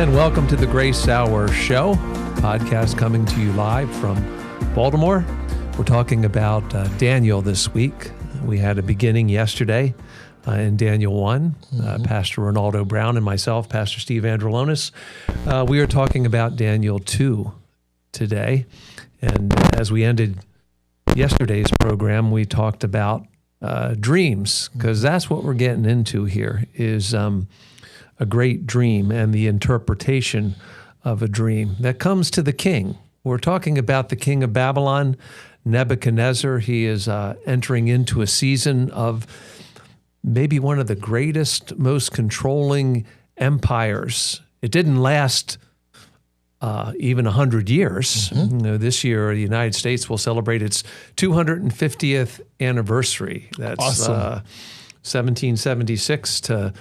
And welcome to the Grace Hour Show, podcast coming to you live from Baltimore. We're talking about Daniel this week. We had a beginning yesterday in Daniel 1. Pastor Renaldo Brown and myself, Pastor Steve Andrulonis. We are talking about Daniel 2 today. And as we ended yesterday's program, we talked about dreams, because that's what we're getting into here, is a great dream and the interpretation of a dream that comes to the king. We're talking about the king of Babylon, Nebuchadnezzar. He is entering into a season of maybe one of the greatest, most controlling empires. It didn't last even 100 years. You know, this year, the United States will celebrate its 250th anniversary. That's awesome. 1776 to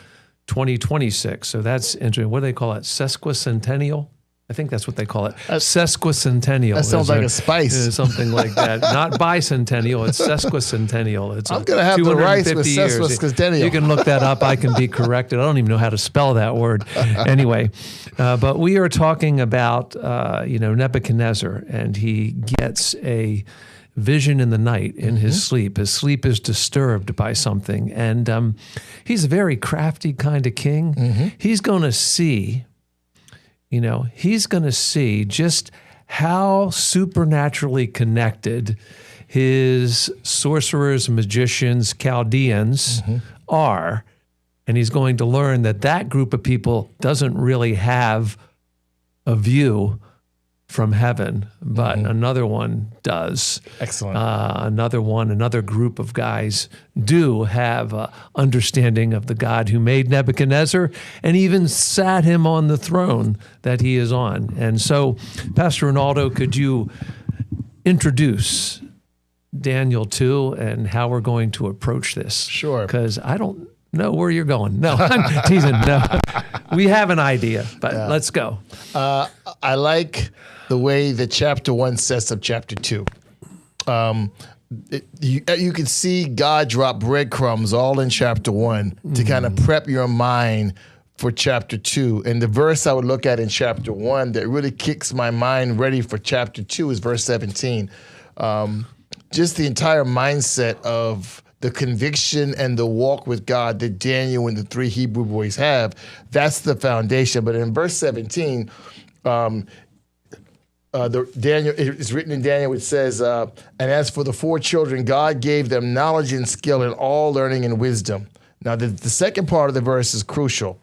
2026. So that's interesting. What do they call it? Sesquicentennial? I think that's what they call it. Sesquicentennial. That sounds like a spice. Something like that. Not bicentennial, it's sesquicentennial. It's I'm going to have the rice with sesquicentennial. You can look that up. I can be corrected. I don't even know how to spell that word. Anyway, but we are talking about, Nebuchadnezzar, and he gets a vision in the night in his sleep. His sleep is disturbed by something. And he's a very crafty kind of king. He's going to see, just how supernaturally connected his sorcerers, magicians, Chaldeans are. And he's going to learn that that group of people doesn't really have a view from heaven, but another one does. Excellent. Another group of guys do have understanding of the God who made Nebuchadnezzar and even sat him on the throne that he is on. And so, Pastor Renaldo, could you introduce Daniel 2 and how we're going to approach this? Sure. Because I don't know where you're going. No, I'm teasing. No, we have an idea, but let's go. I like the way that chapter 1 sets up chapter 2. You can see God drop breadcrumbs all in chapter 1 to kind of prep your mind for chapter 2. And the verse I would look at in chapter 1 that really kicks my mind ready for chapter 2 is verse 17. Just the entire mindset of the conviction and the walk with God that Daniel and the three Hebrew boys have, that's the foundation. But in verse 17, it's written in Daniel, it says, and as for the four children, God gave them knowledge and skill in all learning and wisdom. Now, the second part of the verse is crucial.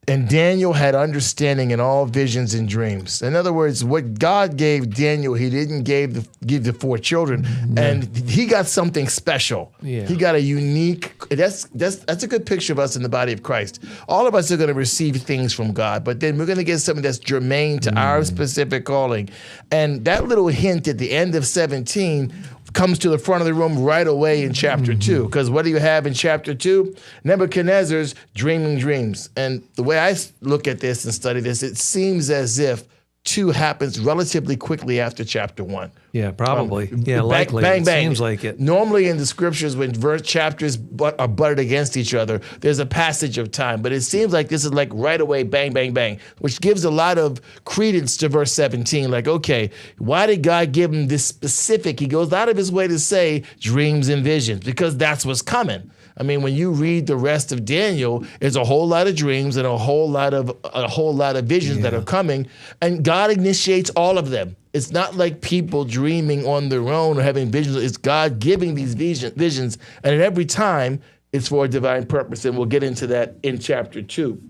And Daniel had understanding in all visions and dreams. In other words, what God gave Daniel, he didn't give the four children. And he got something special. Yeah. He got a unique, that's a good picture of us in the body of Christ. All of us are going to receive things from God, but then we're going to get something that's germane to our specific calling. And that little hint at the end of 17 comes to the front of the room right away in chapter 2. Because what do you have in chapter 2? Nebuchadnezzar's dreaming dreams. And the way I look at this and study this, it seems as if 2 happens relatively quickly after chapter 1. Yeah, probably. Likely. Bang, bang. It seems like it. Normally in the scriptures, when chapters are butted against each other, there's a passage of time. But it seems like this is like right away, bang, bang, bang, which gives a lot of credence to verse 17. Like, okay, why did God give him this specific? He goes out of his way to say dreams and visions, because that's what's coming. I mean, when you read the rest of Daniel, there's a whole lot of dreams and a whole lot of visions that are coming, and God initiates all of them. It's not like people dreaming on their own or having visions. It's God giving these visions, and at every time, it's for a divine purpose, and we'll get into that in chapter 2.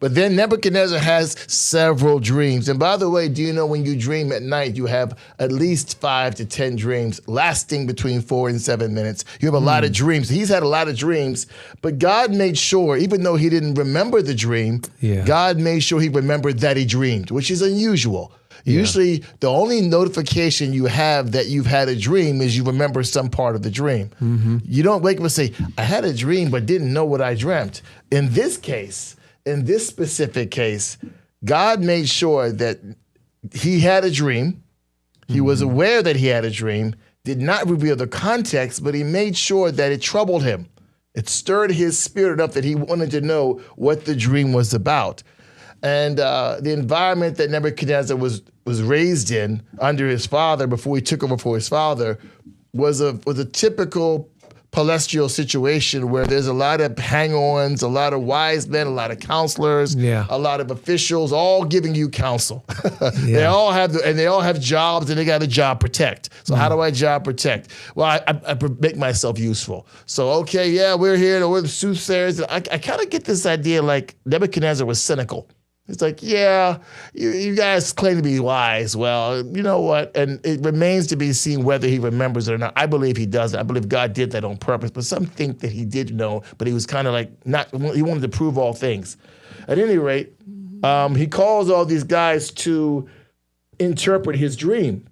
But then Nebuchadnezzar has several dreams. And by the way, do you know when you dream at night, you have at least 5 to 10 dreams lasting between 4 and 7 minutes. You have a lot of dreams. He's had a lot of dreams, but God made sure, even though he didn't remember the dream, God made sure he remembered that he dreamed, which is unusual. Usually the only notification you have that you've had a dream is you remember some part of the dream. You don't wake up and say, I had a dream but didn't know what I dreamt. In this specific case, God made sure that he had a dream. He was aware that he had a dream, did not reveal the context, but he made sure that it troubled him. It stirred his spirit up that he wanted to know what the dream was about. And the environment that Nebuchadnezzar was raised in under his father before he took over for his father was a typical palatial situation where there's a lot of hang-ons, a lot of wise men, a lot of counselors, a lot of officials, all giving you counsel. They all have jobs, and they got a job protect. So how do I job protect? Well, I make myself useful. So we're here. We're the soothsayers. I kind of get this idea like Nebuchadnezzar was cynical. It's like, you guys claim to be wise. Well, you know what? And it remains to be seen whether he remembers it or not. I believe he doesn't. I believe God did that on purpose. But some think that he did know, but he was kind of like he wanted to prove all things. At any rate, he calls all these guys to interpret his dream.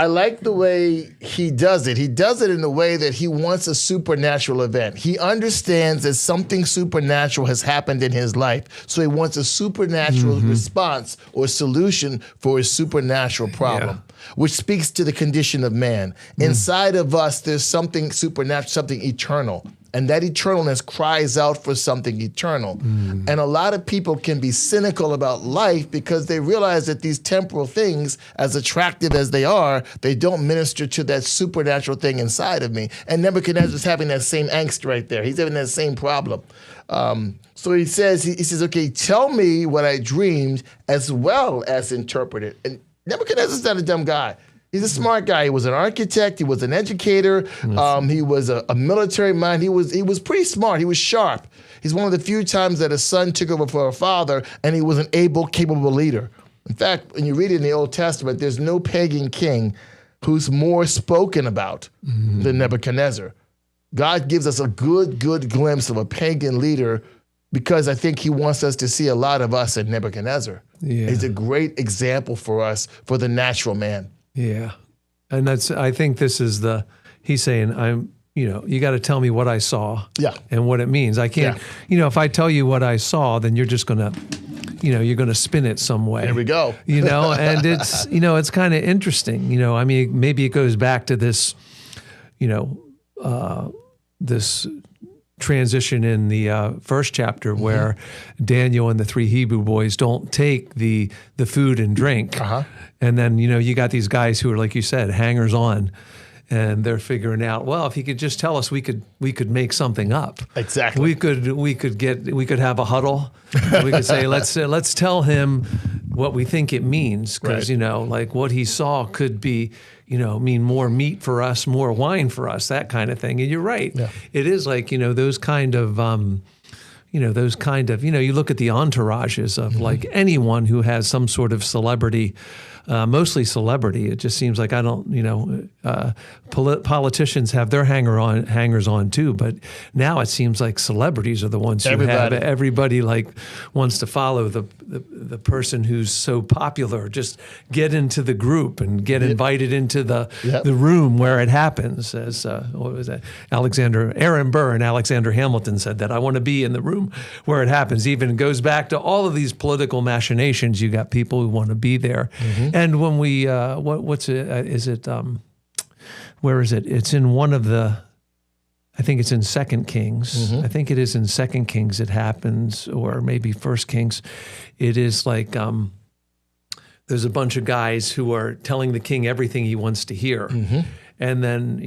I like the way he does it. He does it in a way that he wants a supernatural event. He understands that something supernatural has happened in his life, so he wants a supernatural response or solution for his supernatural problem, which speaks to the condition of man. Inside of us, there's something supernatural, something eternal. And that eternalness cries out for something eternal. And a lot of people can be cynical about life because they realize that these temporal things, as attractive as they are, they don't minister to that supernatural thing inside of me. And Nebuchadnezzar's having that same angst right there. He's having that same problem. So he says, okay, tell me what I dreamed as well as interpret it. And Nebuchadnezzar's not a dumb guy. He's a smart guy. He was an architect. He was an educator. He was a military mind. He was pretty smart. He was sharp. He's one of the few times that a son took over for a father, and he was an able, capable leader. In fact, when you read it in the Old Testament, there's no pagan king who's more spoken about than Nebuchadnezzar. God gives us a good glimpse of a pagan leader because I think he wants us to see a lot of us in Nebuchadnezzar. He's a great example for us, for the natural man. Yeah. And I think this is he's saying, you got to tell me what I saw and what it means. I can't, if I tell you what I saw, then you're just going to, you're going to spin it some way. There we go. And it's, it's kind of interesting, maybe it goes back to this, this transition in the first chapter where Daniel and the three Hebrew boys don't take the food and drink. And then, you got these guys who are, like you said, hangers on, and they're figuring out, well, if he could just tell us, we could make something up. Exactly. We could have a huddle. We could say, let's tell him what we think it means, because like what he saw could be, mean more meat for us, more wine for us, that kind of thing. And you're right. Yeah. It is like those kind of. You look at the entourages of like anyone who has some sort of celebrity, mostly celebrity. It just seems like politicians have their hangers on too, but now it seems like celebrities are the ones who have everybody like wants to follow the person who's so popular. Just get into the group and get invited into the room where it happens. As what was that? Aaron Burr and Alexander Hamilton said that, I want to be in the room where it happens. Even goes back to all of these political machinations. You got people who want to be there. And when we, what's it, is it, where is it? It's in one of I think it's in 2 Kings. I think it is in 2 Kings it happens, or maybe 1 Kings. It is like, there's a bunch of guys who are telling the king everything he wants to hear. And then,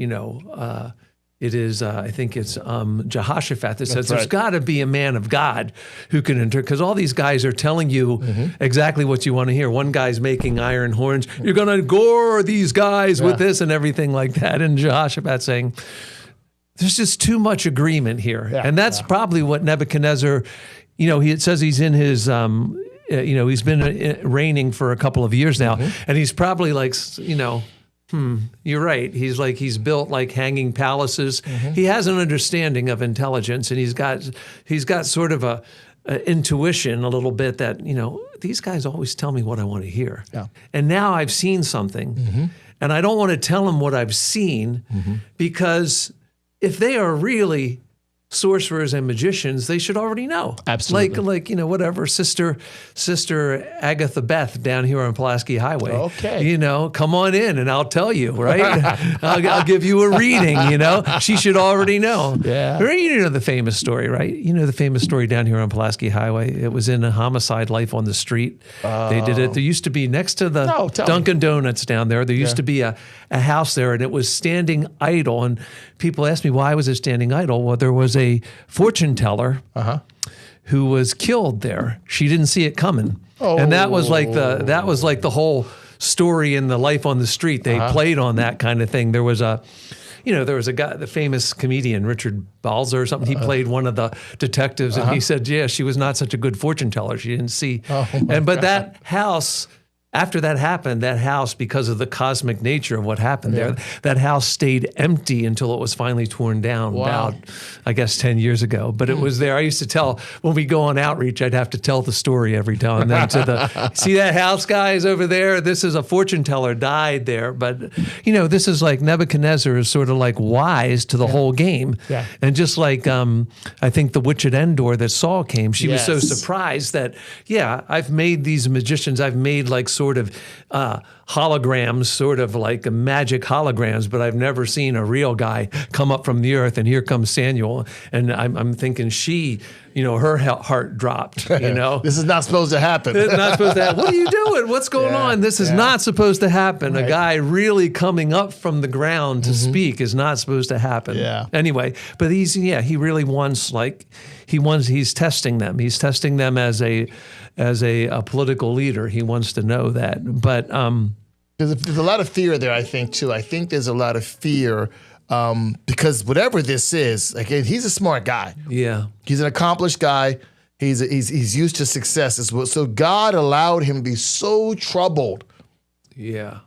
it is, I think it's Jehoshaphat that says, there's got to be a man of God who can because all these guys are telling you exactly what you want to hear. One guy's making iron horns. You're going to gore these guys with this and everything like that. And Jehoshaphat saying, there's just too much agreement here. And that's probably what Nebuchadnezzar, it says he's in his, he's been reigning for a couple of years now. And he's probably like, you're right. He's built like hanging palaces. He has an understanding of intelligence, and he's got sort of a intuition a little bit that, these guys always tell me what I want to hear. And now I've seen something, and I don't want to tell them what I've seen, because if they are really sorcerers and magicians, they should already know. Absolutely. Like whatever, Sister Agatha Beth down here on Pulaski Highway. Okay. Come on in and I'll tell you, right? I'll give you a reading, She should already know. Yeah. The famous story, right? The famous story down here on Pulaski Highway. It was in a Homicide: Life on the Street. They did it. There used to be next to the Dunkin' Donuts down there used to be a house there, and it was standing idle. And people asked me, why was it standing idle? Well, there was a fortune teller who was killed there. She didn't see it coming. And that was like the whole story in the Life on the Street. They played on that kind of thing. There was a guy, the famous comedian, Richard Balzer or something. He played one of the detectives, and he said, yeah, she was not such a good fortune teller. She didn't see. But that house, after that happened, because of the cosmic nature of what happened there, that house stayed empty until it was finally torn down about, I guess, 10 years ago. But it was there. I used to tell, when we go on outreach, I'd have to tell the story every now and then see that house, guys, over there? This is a fortune teller died there. But, this is like Nebuchadnezzar is sort of like wise to the whole game. Yeah. And just like, I think the witch at Endor that Saul came, she was so surprised that, I've made these magicians, I've made like sort of holograms, sort of like magic holograms, but I've never seen a real guy come up from the earth. And here comes Samuel, and I'm thinking her heart dropped. This is not supposed to happen. It's not supposed to happen. What are you doing? What's going on? This is not supposed to happen. Right. A guy really coming up from the ground to speak is not supposed to happen. Yeah. Anyway, but he really wants he's testing them. He's testing them as a political leader. He wants to know that. But there's a lot of fear there, I think, too. I think there's a lot of fear because whatever this is, he's a smart guy. Yeah. He's an accomplished guy. He's used to success as well. So God allowed him to be so troubled. Yeah.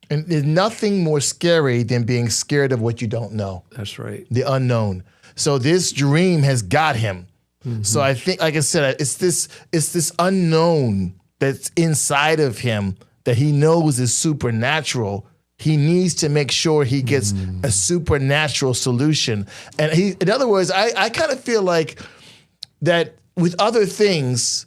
And there's nothing more scary than being scared of what you don't know. That's right. The unknown. So this dream has got him. Mm-hmm. So I think, like I said, it's this unknown that's inside of him that he knows is supernatural. He needs to make sure he gets a supernatural solution. And in other words, I kind of feel like that with other things,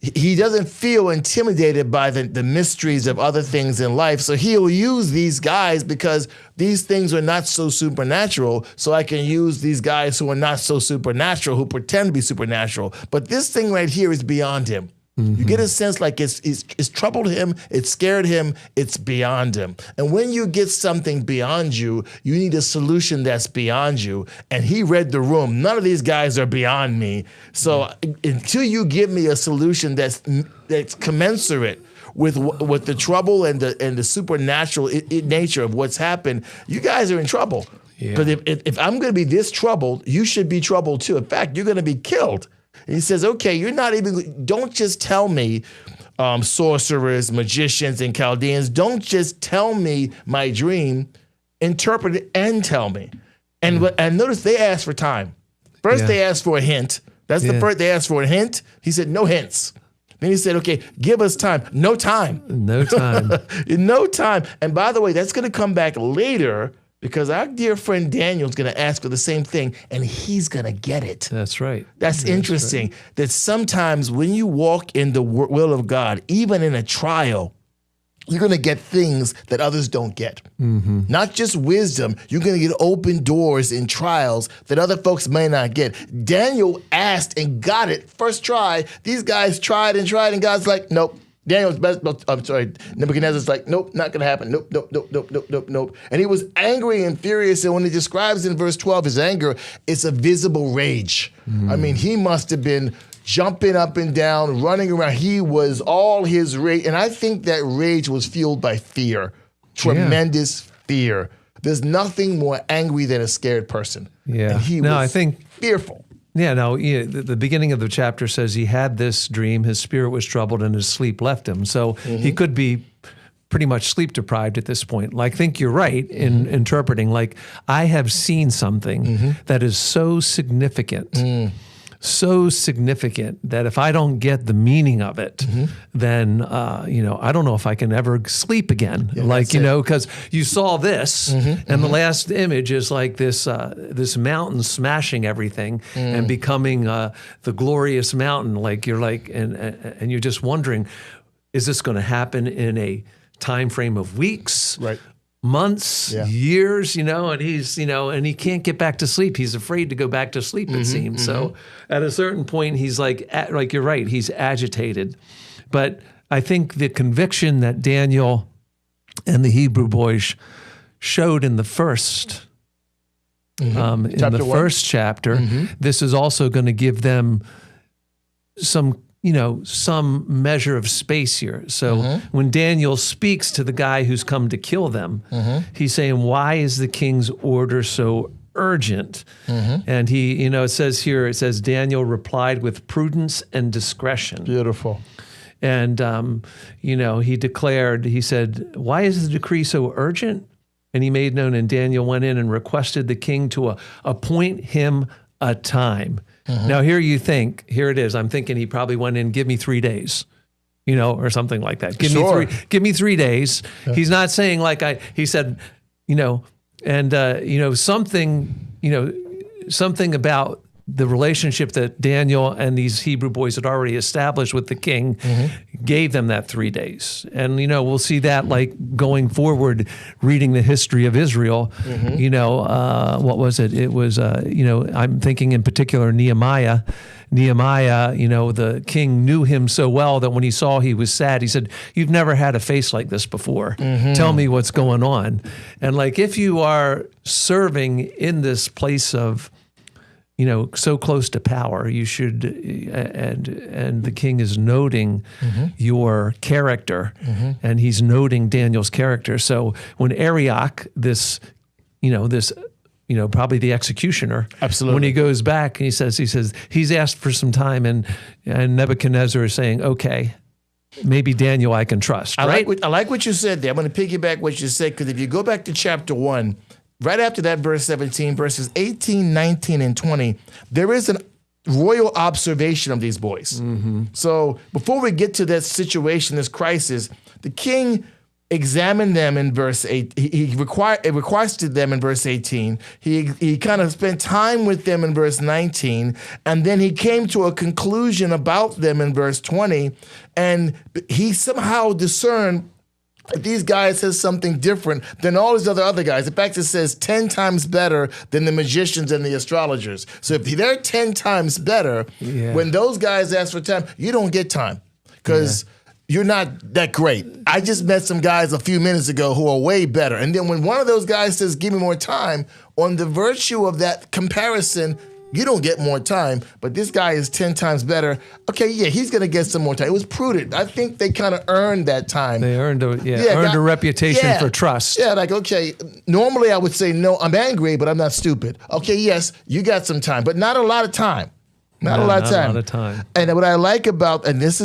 he doesn't feel intimidated by the mysteries of other things in life. So he'll use these guys because these things are not so supernatural. So I can use these guys who are not so supernatural, who pretend to be supernatural. But this thing right here is beyond him. Mm-hmm. You get a sense like it's troubled him, it's scared him, it's beyond him. And when you get something beyond you, you need a solution that's beyond you. And he read the room. None of these guys are beyond me. So until you give me a solution that's commensurate with the trouble and the supernatural nature of what's happened, you guys are in trouble. Yeah. But if I'm going to be this troubled, you should be troubled too. In fact, you're going to be killed. And he says, okay, don't just tell me sorcerers, magicians, and Chaldeans. Don't just tell me my dream, interpret it and tell me. And notice they asked for time. First they asked for a hint. That's the first, they asked for a hint. He said, no hints. Then he said, okay, give us time. No time. No time. No time. And by the way, that's going to come back later because our dear friend Daniel is going to ask for the same thing, and he's going to get it. That's right. That's interesting. Right. That sometimes when you walk in the will of God, even in a trial, you're going to get things that others don't get. Mm-hmm. Not just wisdom. You're going to get open doors in trials that other folks may not get. Daniel asked and got it first try. These guys tried, and God's like, nope. Nebuchadnezzar's like, nope, not going to happen. Nope. And he was angry and furious. And when he describes in verse 12 his anger, it's a visible rage. I mean, he must have been jumping up and down, running around. He was all his rage. And I think that rage was fueled by fear, tremendous fear. There's nothing more angry than a scared person. Yeah. And he was fearful. Yeah, no, the beginning of the chapter says he had this dream, his spirit was troubled, and his sleep left him. So he could be pretty much sleep deprived at this point. Like, I think you're right in interpreting, like, I have seen something that is so significant, so significant that if I don't get the meaning of it, then, I don't know if I can ever sleep again. Because you saw this, and the last image is like this mountain smashing everything and becoming the glorious mountain. Like you're like, and you're just wondering, is this going to happen in a time frame of weeks? Right. Months, years, and he's, and he can't get back to sleep. He's afraid to go back to sleep, it seems. So at a certain point, he's like you're right, he's agitated. But I think the conviction that Daniel and the Hebrew boys showed in the first, first chapter, this is also going to give them some measure of space here. So when Daniel speaks to the guy who's come to kill them, he's saying, why is the king's order so urgent? And he, it says, Daniel replied with prudence and discretion. Beautiful. And, he said, why is the decree so urgent? And he made known, and Daniel went in and requested the king to appoint him a time. Now here it is. I'm thinking he probably went in, give me 3 days, or something like that. Give me 3 days. Yeah. He's not saying he said, something about the relationship that Daniel and these Hebrew boys had already established with the king gave them that 3 days. And, we'll see that going forward, reading the history of Israel, what was it? It was, I'm thinking in particular Nehemiah, the king knew him so well that when he saw he was sad, he said, you've never had a face like this before. Tell me what's going on. And if you are serving in this place of, so close to power, you should, and the king is noting your character, and he's noting Daniel's character. So when Arioch, probably the executioner, absolutely, when he goes back and he says he's asked for some time, and Nebuchadnezzar is saying, okay, maybe Daniel I can trust. I like what you said there. I'm going to piggyback what you said, because if you go back to chapter 1. Right after that, verse 17, verses 18, 19, and 20, there is a royal observation of these boys. So before we get to that situation, this crisis, the king examined them in verse 8. He requested them in verse 18. He kind of spent time with them in verse 19, and then he came to a conclusion about them in verse 20, and he somehow discerned these guys has something different than all these other guys. In fact, it says 10 times better than the magicians and the astrologers. So if they're 10 times better, when those guys ask for time, you don't get time because you're not that great. I just met some guys a few minutes ago who are way better. And then when one of those guys says, give me more time, on the virtue of that comparison, you don't get more time, but this guy is 10 times better. Okay, he's going to get some more time. It was prudent. I think they kind of earned that time. They earned a reputation for trust. Yeah, okay, normally I would say, no, I'm angry, but I'm not stupid. Okay, yes, you got some time, but not a lot of time. Not a lot of time. And what I like about, and this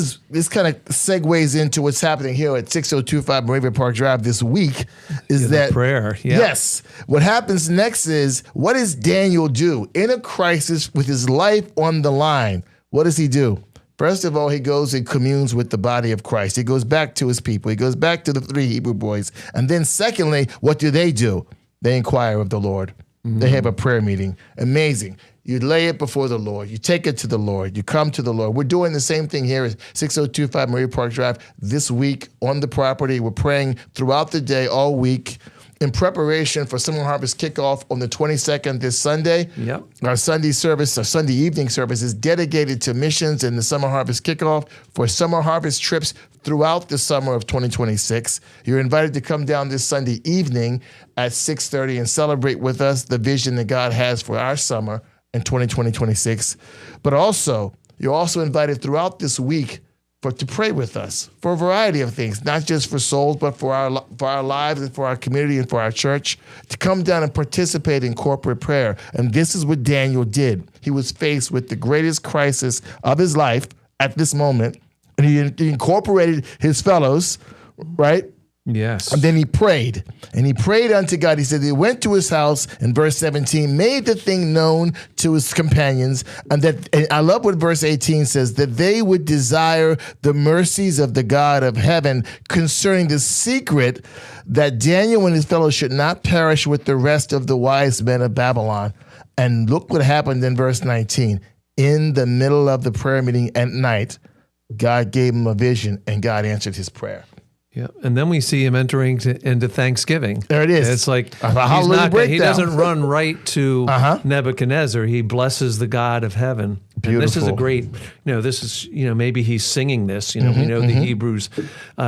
kind of segues into what's happening here at 6025 Moravia Park Drive this week, is that prayer. Yeah. Yes. What happens next is, what does Daniel do in a crisis with his life on the line? What does he do? First of all, he goes and communes with the body of Christ. He goes back to his people. He goes back to the 3 Hebrew boys. And then secondly, what do? They inquire of the Lord. They have a prayer meeting. Amazing. You lay it before the Lord. You take it to the Lord. You come to the Lord. We're doing the same thing here at 6025 Moravia Park Drive this week on the property. We're praying throughout the day, all week, in preparation for Summer Harvest Kickoff on the 22nd this Sunday. Yep. Our Sunday evening service is dedicated to missions and the Summer Harvest Kickoff for summer harvest trips throughout the summer of 2026. You're invited to come down this Sunday evening at 6:30 and celebrate with us the vision that God has for our summer in 2026. But also, you're also invited throughout this week to pray with us for a variety of things, not just for souls, but for our lives and for our community and for our church, to come down and participate in corporate prayer. And this is what Daniel did. He was faced with the greatest crisis of his life at this moment, and he incorporated his fellows, right? Yes. And then he prayed, and he prayed unto God. He said he went to his house in verse 17, made the thing known to his companions, and I love what verse 18 says, that they would desire the mercies of the God of heaven concerning the secret that Daniel and his fellows should not perish with the rest of the wise men of Babylon. And look what happened in verse 19. In the middle of the prayer meeting at night, God gave him a vision, and God answered his prayer. Yeah, and then we see him entering into Thanksgiving. There it is. It's like he doesn't run right to Nebuchadnezzar. He blesses the God of heaven. Beautiful. And this is a great, maybe he's singing this. We know the Hebrews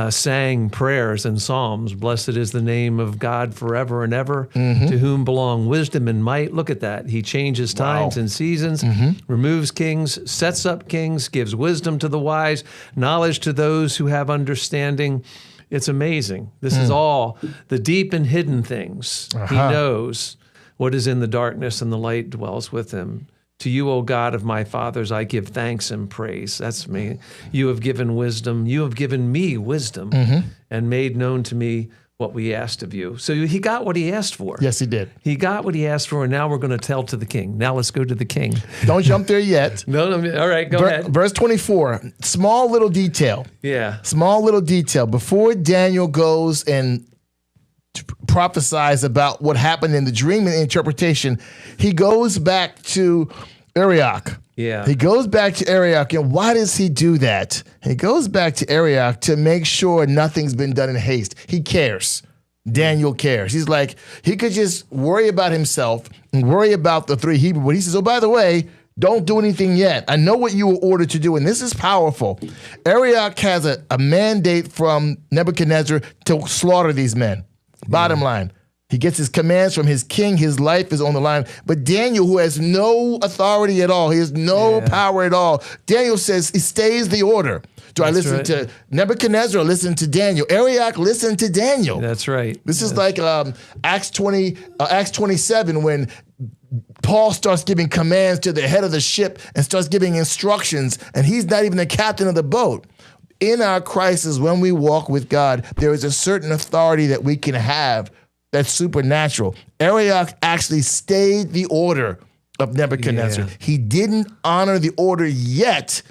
sang prayers and psalms. Blessed is the name of God forever and ever, to whom belong wisdom and might. Look at that. He changes times and seasons, removes kings, sets up kings, gives wisdom to the wise, knowledge to those who have understanding. It's amazing. This is all the deep and hidden things. He knows what is in the darkness, and the light dwells with him. To you, O God of my fathers, I give thanks and praise. That's me. You have given wisdom. You have given me wisdom and made known to me what we asked of you. So he got what he asked for. Yes, he did. He got what he asked for, and now we're going to tell to the king. Now let's go to the king. Don't jump there yet. No, all right, go ahead. Verse 24, small little detail. Yeah. Small little detail. Before Daniel goes and prophesies about what happened in the dream and interpretation, he goes back to Arioch. Yeah. He goes back to Arioch, and why does he do that? He goes back to Arioch to make sure nothing's been done in haste. He cares. Daniel cares. He's like, he could just worry about himself and worry about the three Hebrew, but he says, oh, by the way, don't do anything yet. I know what you were ordered to do, and this is powerful. Arioch has a mandate from Nebuchadnezzar to slaughter these men. Bottom line. He gets his commands from his king. His life is on the line. But Daniel, who has no authority at all, he has no power at all, Daniel says he stays the order. Do I listen to Nebuchadnezzar or listen to Daniel? Arioch listened to Daniel. That's right. This is like Acts 27 when Paul starts giving commands to the head of the ship and starts giving instructions, and he's not even the captain of the boat. In our crisis, when we walk with God, there is a certain authority that we can have that's supernatural. Arioch actually stayed the order of Nebuchadnezzar. Yeah. He didn't honor the order yet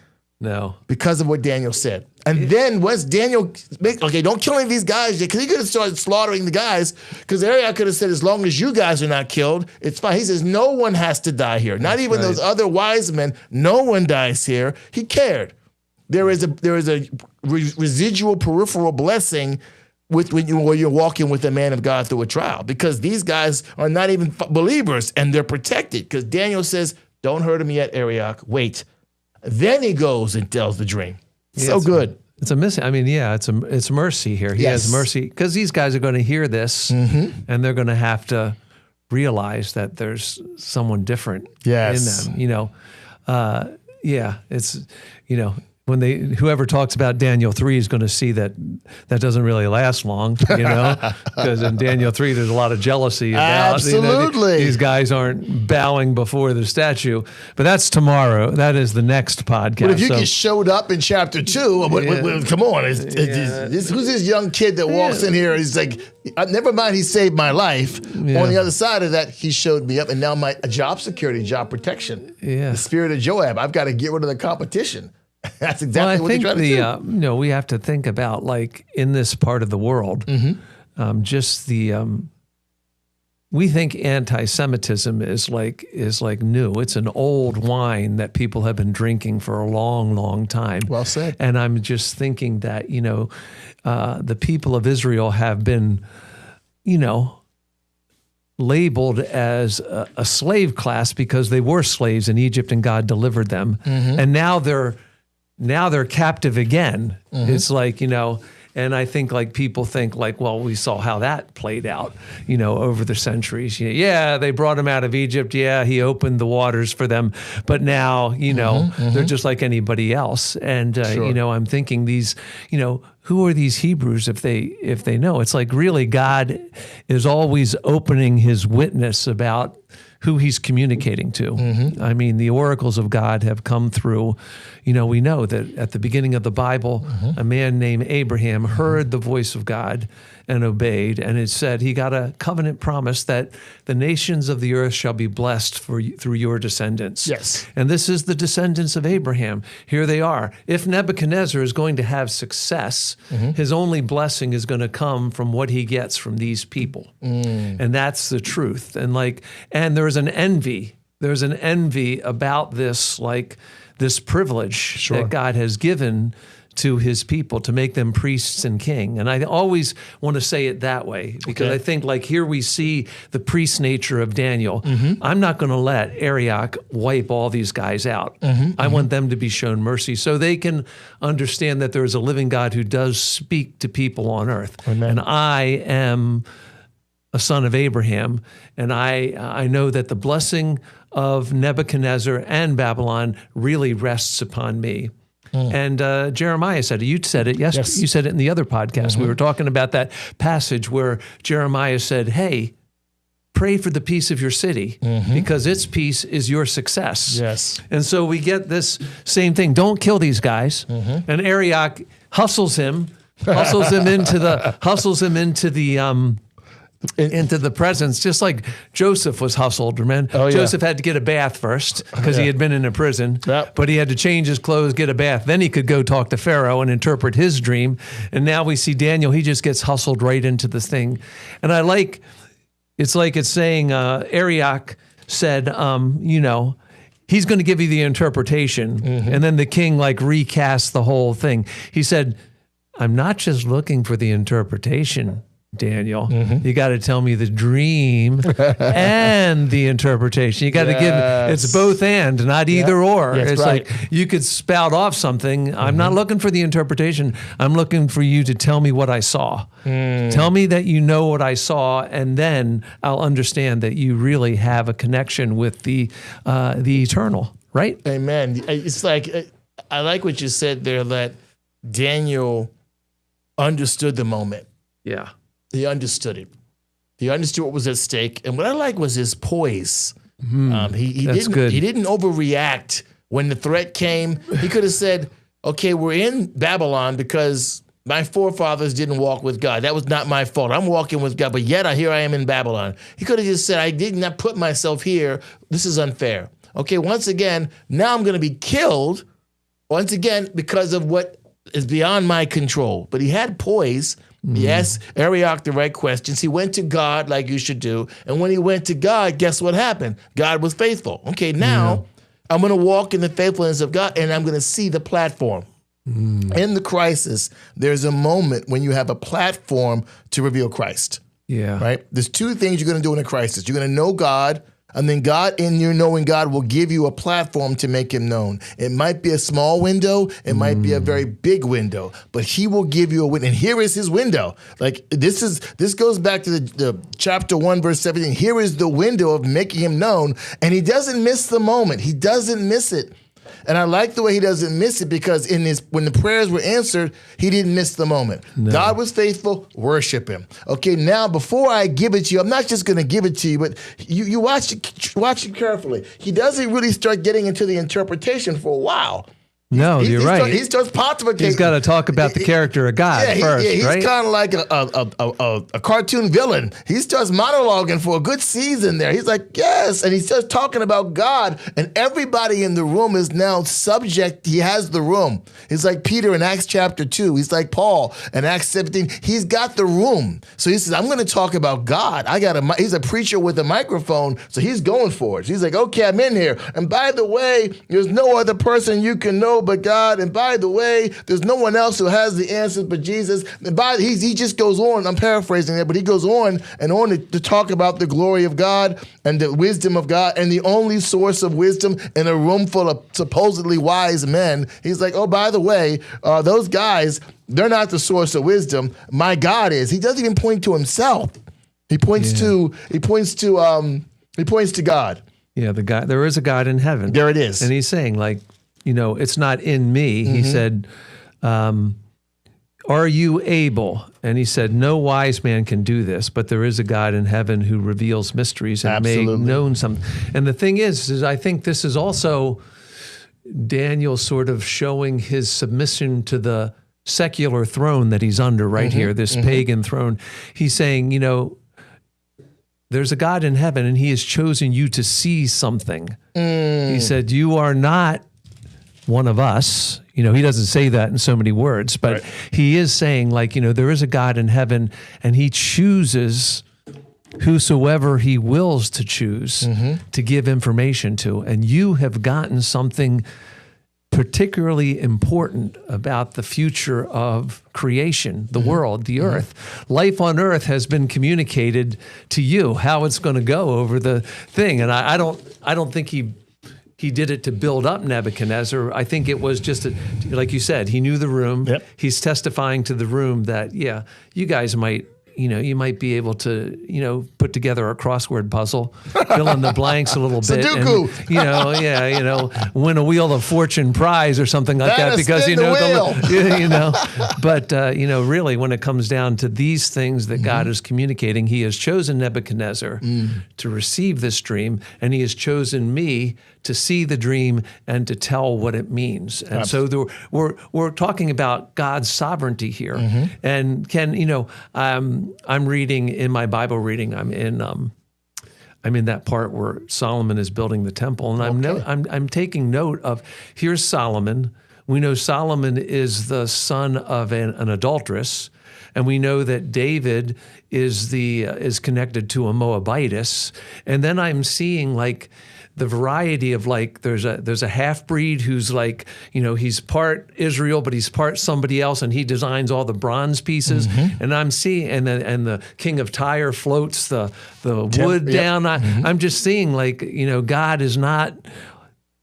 because of what Daniel said. And then once Daniel, don't kill any of these guys yet, because he could have started slaughtering the guys, because Arioch could have said, as long as you guys are not killed, it's fine. He says, no one has to die here. Not even those other wise men. No one dies here. He cared. There is a residual peripheral blessing when you're walking with a man of God through a trial, because these guys are not even believers and they're protected, because Daniel says, don't hurt him yet, Arioch, wait. Then he goes and tells the dream. So good. It's a it's mercy here. He has mercy because these guys are going to hear this and they're going to have to realize that there's someone different in them. It's when whoever talks about Daniel 3 is going to see that doesn't really last long, because in Daniel 3 there's a lot of jealousy about these guys aren't bowing before the statue. But that's tomorrow. That is the next podcast. But if you get showed up in chapter 2, come on, who's this young kid that walks in here? He's like, never mind, he saved my life. Yeah. On the other side of that, he showed me up, and now my job security, job protection, the spirit of Joab. I've got to get rid of the competition. That's exactly what they're trying to do. We have to think about, like, in this part of the world, we think anti-Semitism is like new. It's an old wine that people have been drinking for a long, long time. Well said. And I'm just thinking that, the people of Israel have been, labeled as a slave class because they were slaves in Egypt and God delivered them. And now they're captive again. It's like, and I think like people think like, well, we saw how that played out, over the centuries. Yeah, they brought him out of Egypt. Yeah, he opened the waters for them. But now, they're just like anybody else. And, I'm thinking these, who are these Hebrews if they know? It's like really God is always opening his witness about who he's communicating to. I mean, the oracles of God have come through. We know that at the beginning of the Bible, a man named Abraham heard the voice of God and obeyed, and it said he got a covenant promise that the nations of the earth shall be blessed through your descendants. Yes. And this is the descendants of Abraham. Here they are. If Nebuchadnezzar is going to have success, his only blessing is going to come from what he gets from these people. And that's the truth. And there's an envy. There's an envy about this, this privilege that God has given to his people to make them priests and king. And I always want to say it that way because I think here we see the priest nature of Daniel. I'm not going to let Arioch wipe all these guys out. I want them to be shown mercy so they can understand that there is a living God who does speak to people on earth. Amen. And I am a son of Abraham, and I know that the blessing of Nebuchadnezzar and Babylon really rests upon me. And Jeremiah said it. You said it yesterday. Yes. You said it in the other podcast. We were talking about that passage where Jeremiah said, hey, pray for the peace of your city because its peace is your success. Yes. And so we get this same thing. Don't kill these guys. And Arioch hustles him into the presence, just like Joseph was hustled, man. Joseph had to get a bath first because he had been in a prison, but he had to change his clothes, get a bath. Then he could go talk to Pharaoh and interpret his dream. And now we see Daniel, he just gets hustled right into this thing. And it's saying, Arioch said, he's going to give you the interpretation. And then the king recast the whole thing. He said, I'm not just looking for the interpretation, Daniel. You got to tell me the dream and the interpretation. You got to give it's both and, not either or. It's right. You could spout off something. I'm not looking for the interpretation. I'm looking for you to tell me what I saw. Tell me that you know what I saw, and then I'll understand that you really have a connection with the eternal, right? Amen. It's I like what you said there, that Daniel understood the moment. Yeah. He understood it. He understood what was at stake. And what I like was his poise. He didn't overreact when the threat came. He could have said, okay, we're in Babylon because my forefathers didn't walk with God. That was not my fault. I'm walking with God, but yet here I am in Babylon. He could have just said, I did not put myself here. This is unfair. Okay, once again, now I'm going to be killed, once again, because of what is beyond my control. But he had poise. He asked Arioch the right questions. He went to God like you should do. And when he went to God, guess what happened? God was faithful. Okay, now I'm going to walk in the faithfulness of God, and I'm going to see the platform. In the crisis, there's a moment when you have a platform to reveal Christ. Yeah. Right? There's two things you're going to do in a crisis. You're going to know God, and then God, in your knowing God, will give you a platform to make him known. It might be a small window. It might be a very big window, but he will give you a window. And here is his window. This goes back to the chapter 1, verse 17. Here is the window of making him known. And he doesn't miss the moment. He doesn't miss it. And I like the way he doesn't miss it, because when the prayers were answered, he didn't miss the moment. No. God was faithful, worship him. Okay, now before I give it to you, I'm not just going to give it to you, but you watch it carefully. He doesn't really start getting into the interpretation for a while. No, you're right. He starts pontificating. He's got to talk about the character of God first, he's right? He's kind of like a cartoon villain. He starts monologuing for a good season there. He's like, yes, and he starts talking about God, and everybody in the room is now subject. He has the room. He's like Peter in Acts chapter 2. He's like Paul in Acts 17. He's got the room. So he says, I'm going to talk about God. He's a preacher with a microphone, so he's going for it. He's like, okay, I'm in here. And by the way, there's no other person you can know but God. And by the way, there's no one else who has the answers but Jesus. And he just goes on, I'm paraphrasing there, but he goes on and on to talk about the glory of God and the wisdom of God and the only source of wisdom in a room full of supposedly wise men. He's like, oh, by the way, those guys, they're not the source of wisdom. My God is. He doesn't even point to himself. He points to God. Yeah, the God. There is a God in heaven. There it is. And he's saying, it's not in me. He said, are you able? And he said, no wise man can do this, but there is a God in heaven who reveals mysteries and made known some. And the thing is I think this is also Daniel sort of showing his submission to the secular throne that he's under right here, this pagan throne. He's saying, there's a God in heaven and he has chosen you to see something. He said, you are not one of us. He doesn't say that in so many words, but he is saying there is a God in heaven and he chooses whosoever he wills to choose to give information to. And you have gotten something particularly important about the future of creation, the world, the earth. Life on earth has been communicated to you, how it's going to go over the thing. And I don't think he did it to build up Nebuchadnezzar. I think it was just, like you said, he knew the room. Yep. He's testifying to the room that, you guys might, you might be able to, put together a crossword puzzle, fill in the blanks a little bit. Sudoku. And, win a Wheel of Fortune prize or something like that. Because, but, really when it comes down to these things that God is communicating, he has chosen Nebuchadnezzar to receive this dream, and he has chosen me to see the dream and to tell what it means. And so we're talking about God's sovereignty here. And Ken, I'm reading in my Bible reading, I'm in that part where Solomon is building the temple, and I'm taking note of, here's Solomon. We know Solomon is the son of an adulteress, and we know that David is connected to a Moabitess. And then I'm seeing the variety of there's a half-breed who's he's part Israel, but he's part somebody else, and he designs all the bronze pieces. And I'm seeing, and the king of Tyre floats the wood down. I'm just seeing God is not,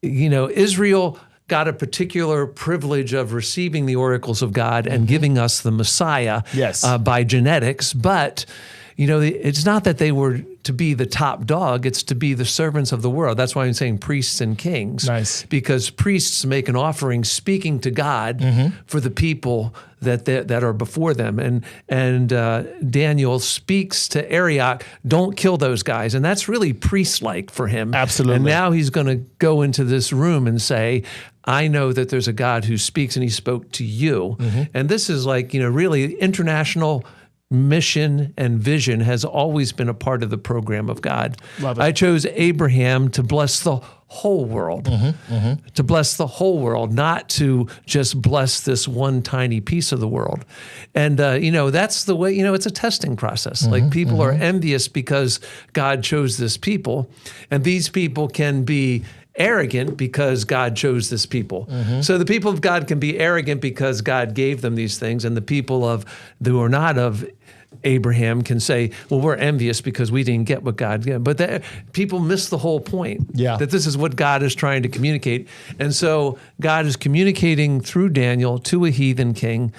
Israel got a particular privilege of receiving the oracles of God and giving us the Messiah by genetics, but it's not that they were to be the top dog, it's to be the servants of the world. That's why I'm saying priests and kings. Nice. Because priests make an offering speaking to God for the people that are before them. And Daniel speaks to Arioch, don't kill those guys. And that's really priest-like for him. Absolutely. And now he's going to go into this room and say, I know that there's a God who speaks, and he spoke to you. And this is really international mission and vision has always been a part of the program of God. Love it. I chose Abraham to bless the whole world, to bless the whole world, not to just bless this one tiny piece of the world. And, that's the way, it's a testing process. People are envious because God chose this people, and these people can be arrogant because God chose this people. So the people of God can be arrogant because God gave them these things, and the people who are not of Abraham can say, well, we're envious because we didn't get what God gave. But people miss the whole point, that this is what God is trying to communicate. And so God is communicating through Daniel to a heathen king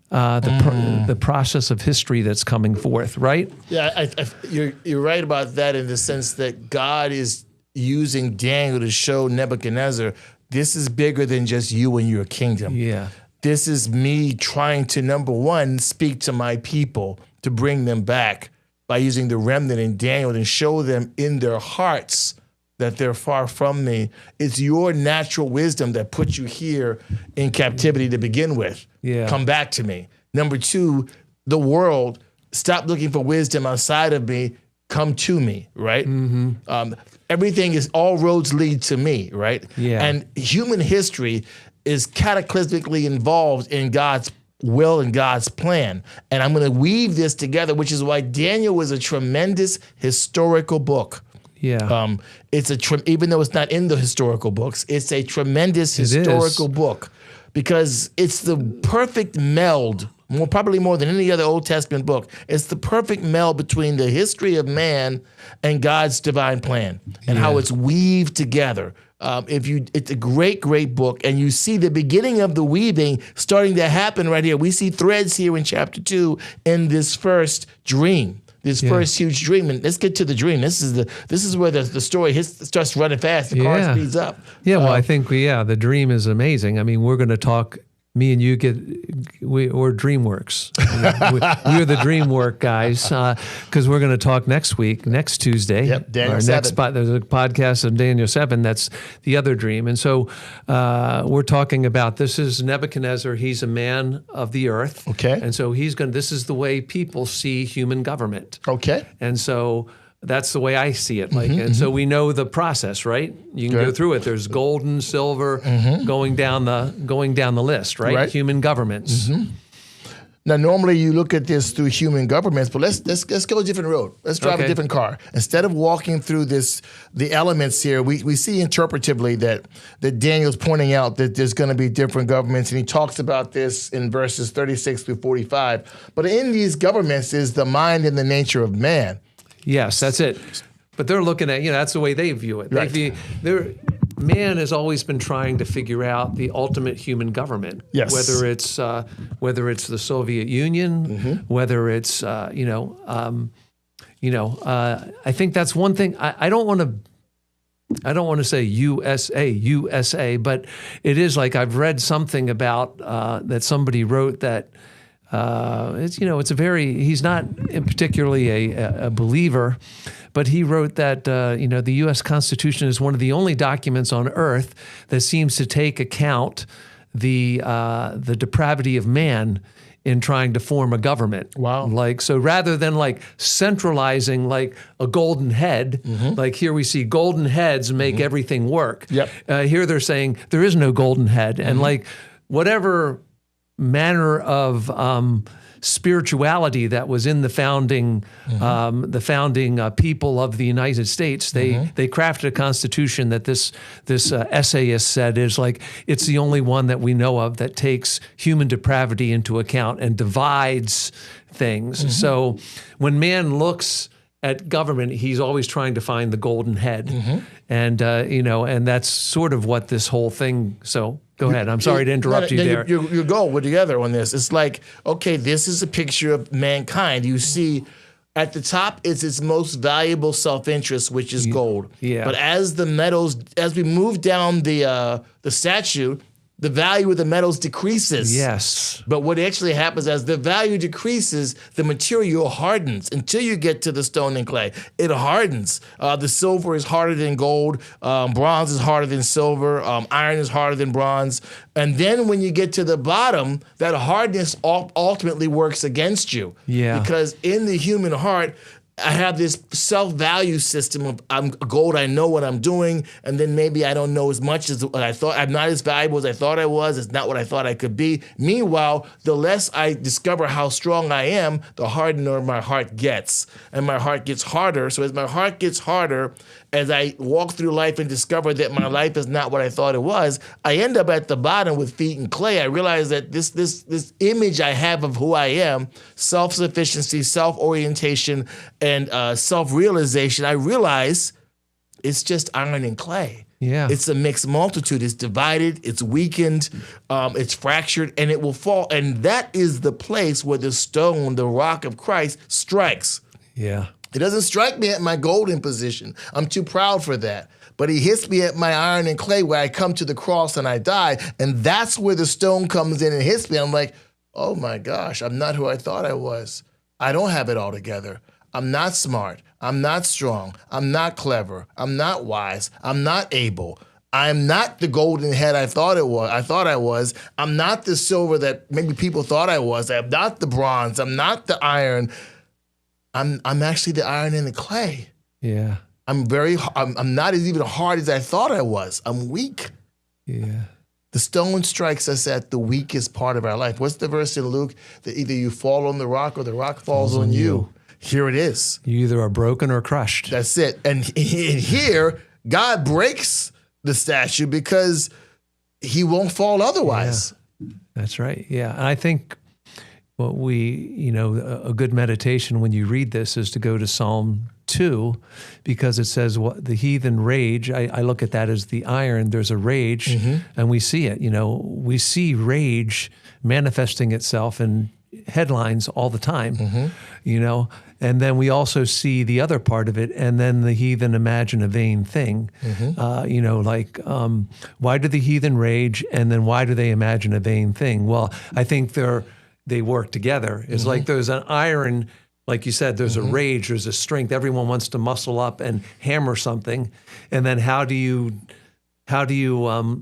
the process of history that's coming forth, right? Yeah, you're right about that, in the sense that God is using Daniel to show Nebuchadnezzar, this is bigger than just you and your kingdom. Yeah. This is me trying to, number one, speak to my people to bring them back by using the remnant in Daniel and show them in their hearts that they're far from me. It's your natural wisdom that put you here in captivity to begin with. Yeah. Come back to me. Number two, the world, stop looking for wisdom outside of me. Come to me, right? Everything is, all roads lead to me, right? Yeah. And human history is cataclysmically involved in God's will and God's plan. And I'm going to weave this together, which is why Daniel was a tremendous historical book. Yeah. Even though it's not in the historical books, it's a tremendous historical book, because it's the perfect meld, probably more than any other Old Testament book. It's the perfect meld between the history of man and God's divine plan, and how it's weaved together. It's a great, great book, and you see the beginning of the weaving starting to happen right here. We see threads here in chapter 2 in this first dream, first huge dream. And let's get to the dream. This is where the story starts running fast. The car speeds up. Yeah, well, I think the dream is amazing. I mean, we're going to talk me and you we're DreamWorks. We're the DreamWork guys because we're going to talk next Tuesday. Yep, Daniel 7. There's a podcast of Daniel 7. That's the other dream. And so we're talking about, this is Nebuchadnezzar. He's a man of the earth. Okay. And so this is the way people see human government. Okay. And so that's the way I see it. And so we know the process, right? You can go through it. There's gold and silver going down the list, right? Human governments. Now, normally you look at this through human governments, but let's go a different road. Let's drive a different car. Instead of walking through the elements here, we see interpretively that Daniel's pointing out that there's going to be different governments, and he talks about this in verses 36 through 45. But in these governments is the mind and the nature of man. Yes, that's it. But they're looking at, that's the way they view it. Man has always been trying to figure out the ultimate human government. Yes. Whether it's the Soviet Union, whether it's I think that's one thing. I don't want to say USA, but it is like I've read something about that somebody wrote that. He's not particularly a believer, but he wrote that, the U.S. Constitution is one of the only documents on earth that seems to take account the depravity of man in trying to form a government. Wow. So rather than centralizing like a golden head, like here we see golden heads make everything work. Yep. Here they're saying there is no golden head. And whatever manner of spirituality that was in the founding people of the United States, they crafted a constitution that this essayist said is it's the only one that we know of that takes human depravity into account and divides things. So when man looks at government, he's always trying to find the golden head, and that's sort of what this whole thing. So. Go ahead. I'm sorry to interrupt you there. Your goal, we're together on this. It's okay, this is a picture of mankind. You see at the top is its most valuable self-interest, which is gold. Yeah. But as we move down the statue, the value of the metals decreases. Yes. But what actually happens as the value decreases, the material hardens until you get to the stone and clay. It hardens. The silver is harder than gold. Bronze is harder than silver. Iron is harder than bronze. And then when you get to the bottom, that hardness ultimately works against you. Yeah. Because in the human heart, I have this self-value system of I'm gold, I know what I'm doing, and then maybe I don't know as much as what I thought. I'm not as valuable as I thought I was. It's not what I thought I could be. Meanwhile, the less I discover how strong I am, the harder my heart gets. And my heart gets harder. So as my heart gets harder, as I walk through life and discover that my life is not what I thought it was, I end up at the bottom with feet in clay. I realize that this image I have of who I am, self-sufficiency, self-orientation, and self-realization, I realize it's just iron and clay. Yeah. It's a mixed multitude. It's divided, it's weakened, it's fractured, and it will fall. And that is the place where the stone, the rock of Christ, strikes. Yeah. It doesn't strike me at my golden position. I'm too proud for that. But he hits me at my iron and clay where I come to the cross and I die. And that's where the stone comes in and hits me. I'm like, oh my gosh, I'm not who I thought I was. I don't have it all together. I'm not smart. I'm not strong. I'm not clever. I'm not wise. I'm not able. I'm not the golden head I thought I was. I'm not the silver that maybe people thought I was. I'm not the bronze. I'm not the iron. I'm actually the iron and the clay. Yeah. I'm not as even hard as I thought I was. I'm weak. Yeah. The stone strikes us at the weakest part of our life. What's the verse in Luke? That either you fall on the rock or the rock falls on you. Here it is. You either are broken or crushed. That's it. And here, God breaks the statue because he won't fall otherwise. Yeah. That's right. Yeah. And I think what a good meditation when you read this is to go to Psalm 2, because it says what the heathen rage. I look at that as the iron. There's a rage, and we see it. We see rage manifesting itself in headlines all the time, you know. And then we also see the other part of it, and then the heathen imagine a vain thing. You know, like, why do the heathen rage, and then why do they imagine a vain thing? Well, I think they work together. It's like there's an iron, like you said, there's a rage, there's a strength. Everyone wants to muscle up and hammer something. And then how do you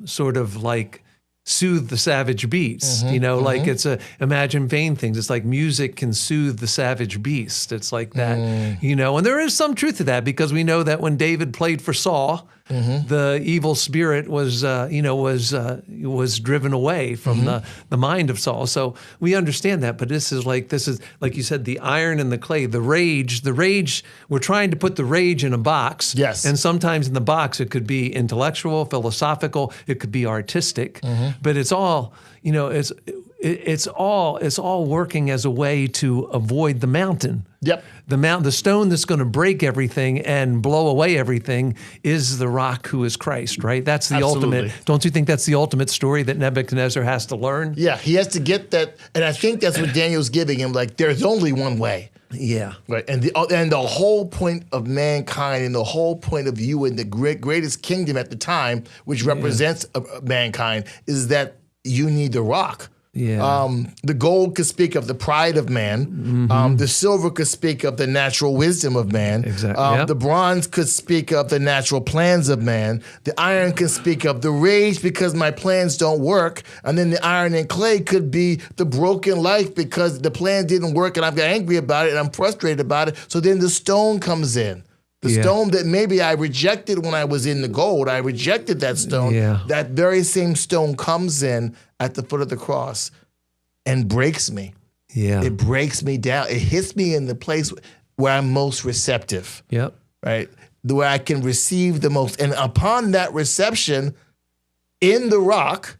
sort of like soothe the savage beast, you know, like imagine vain things. It's like music can soothe the savage beast. It's like that, you know, and there is some truth to that, because we know that when David played for Saul, the evil spirit was driven away from the mind of Saul. So we understand that, but this is like you said, the iron and the clay, the rage, we're trying to put the rage in a box. Yes. And sometimes in the box, it could be intellectual, philosophical, it could be artistic, but it's all, you know, it's all working as a way to avoid the mountain. Yep. The stone that's going to break everything and blow away everything is the rock who is Christ, right? That's the ultimate. Don't you think that's the ultimate story that Nebuchadnezzar has to learn? Yeah, he has to get that. And I think that's what Daniel's giving him. Like, there's only one way. Yeah. Right. And the whole point of mankind, and the whole point of you in the greatest kingdom at the time, which represents mankind, is that you need the rock. Yeah. The gold could speak of the pride of man. The silver could speak of the natural wisdom of man. Exactly. The bronze could speak of the natural plans of man. The iron can speak of the rage because my plans don't work. And then the iron and clay could be the broken life because the plan didn't work and I've got angry about it and I'm frustrated about it. So then the stone comes in. The stone that maybe I rejected when I was in the gold, I rejected that stone. Yeah. That very same stone comes in at the foot of the cross and breaks me. Yeah. It breaks me down. It hits me in the place where I'm most receptive. Yep. Right? Where I can receive the most. And upon that reception in the rock,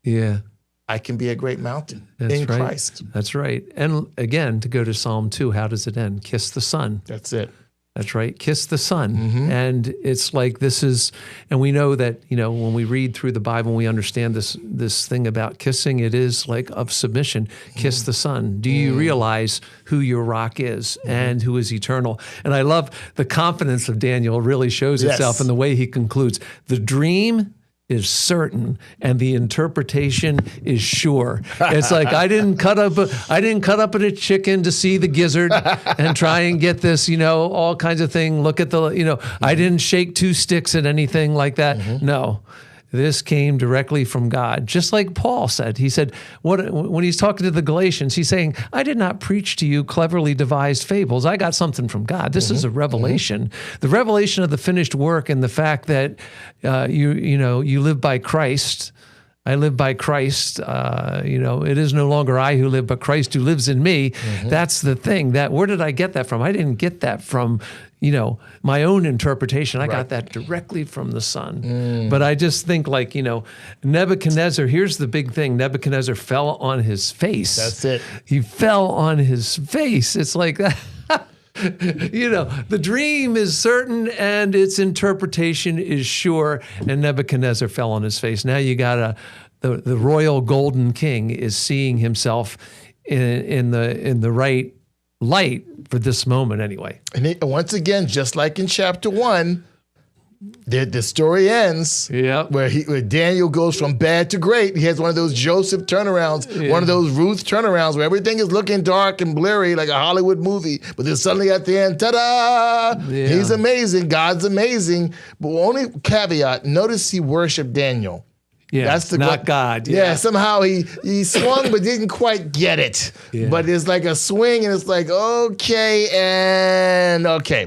I can be a great mountain in Christ. That's right. And again, to go to Psalm 2, how does it end? Kiss the Son. That's it. That's right. Kiss the Son. And it's like and we know that, you know, when we read through the Bible, we understand this thing about kissing, it is like of submission. Kiss the Son. Do you realize who your rock is and who is eternal? And I love the confidence of Daniel really shows itself in the way he concludes. The dream is certain and the interpretation is sure. It's like I didn't cut up a chicken to see the gizzard and try and get this, you know, all kinds of thing. Look at the, you know, I didn't shake two sticks at anything like that. No. This came directly from God. Just like Paul said. He said, when he's talking to the Galatians, he's saying, I did not preach to you cleverly devised fables. I got something from God. This is a revelation. The revelation of the finished work and the fact that you live by Christ. I live by Christ. It is no longer I who live, but Christ who lives in me. That's the thing. Where did I get that from? I didn't get that from, my own interpretation. I got that directly from the Son. But I just think Nebuchadnezzar, here's the big thing. Nebuchadnezzar fell on his face. That's it. He fell on his face. It's like that. The dream is certain and its interpretation is sure, and Nebuchadnezzar fell on his face. Now you got the royal golden king is seeing himself in the right light for this moment anyway. And once again, just like in chapter 1, the story ends where Daniel goes from bad to great. He has one of those Joseph turnarounds, one of those Ruth turnarounds where everything is looking dark and blurry like a Hollywood movie. But then suddenly at the end, ta-da! Yeah. He's amazing. God's amazing. But only caveat, notice he worshiped Daniel. Yeah, that's not God. Yeah, somehow he swung but didn't quite get it. Yeah. But it's like a swing and it's like, okay.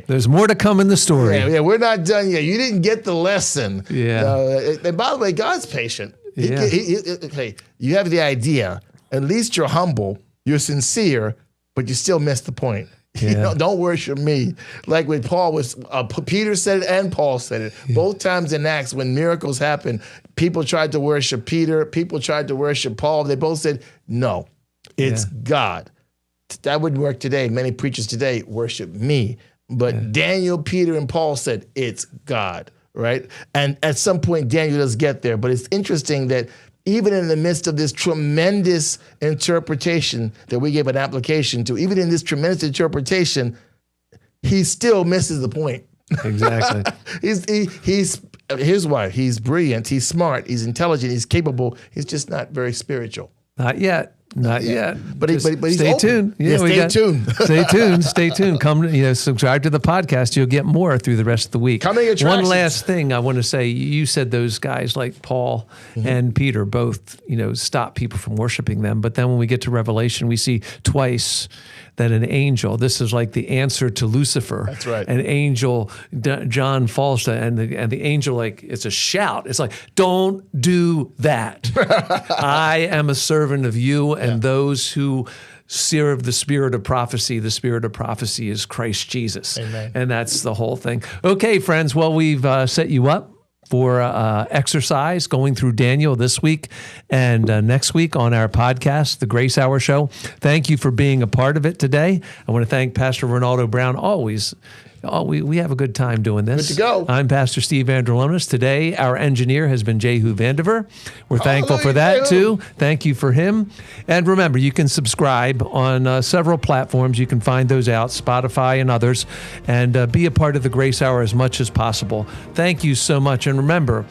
There's more to come in the story. Yeah, we're not done yet. You didn't get the lesson. Yeah. And by the way, God's patient. Yeah. You have the idea. At least you're humble. You're sincere, but you still miss the point. Yeah. Don't worship me. Like when Peter said it and Paul said it. Yeah. Both times in Acts when miracles happened, people tried to worship Peter, people tried to worship Paul. They both said, no, it's God. That wouldn't work today. Many preachers today worship me. But Daniel, Peter, and Paul said, it's God, right? And at some point, Daniel does get there. But it's interesting that even in the midst of this tremendous interpretation that we gave an application to, even in this tremendous interpretation, he still misses the point. Exactly. Here's why. He's brilliant, he's smart, he's intelligent, he's capable. He's just not very spiritual. Not yet. Not yet. But he's stay tuned. Stay tuned. Stay tuned. Stay tuned. Come, subscribe to the podcast. You'll get more through the rest of the week. Coming attractions. One last thing I want to say. You said those guys like Paul and Peter both, stop people from worshiping them. But then when we get to Revelation, we see twice that an angel, this is like the answer to Lucifer. That's right. An angel, John falls to, and the angel, it's a shout. It's like, don't do that. I am a servant of you and those who serve the spirit of prophecy. The spirit of prophecy is Christ Jesus. Amen. And that's the whole thing. Okay, friends, well, we've set you up for exercise going through Daniel this week and next week on our podcast, The Grace Hour Show. Thank you for being a part of it today. I want to thank Pastor Renaldo Brown. We have a good time doing this. Good to go. I'm Pastor Steve Andrulonis. Today, our engineer has been Jehu Vandiver. We're thankful for that, too. Thank you for him. And remember, you can subscribe on several platforms. You can find those out, Spotify and others, and be a part of the Grace Hour as much as possible. Thank you so much. And remember,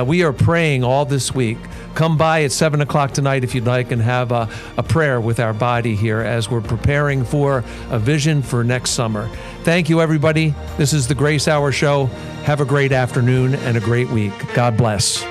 we are praying all this week. Come by at 7 o'clock tonight if you'd like and have a prayer with our body here as we're preparing for a vision for next summer. Thank you, everybody. This is the Grace Hour Show. Have a great afternoon and a great week. God bless.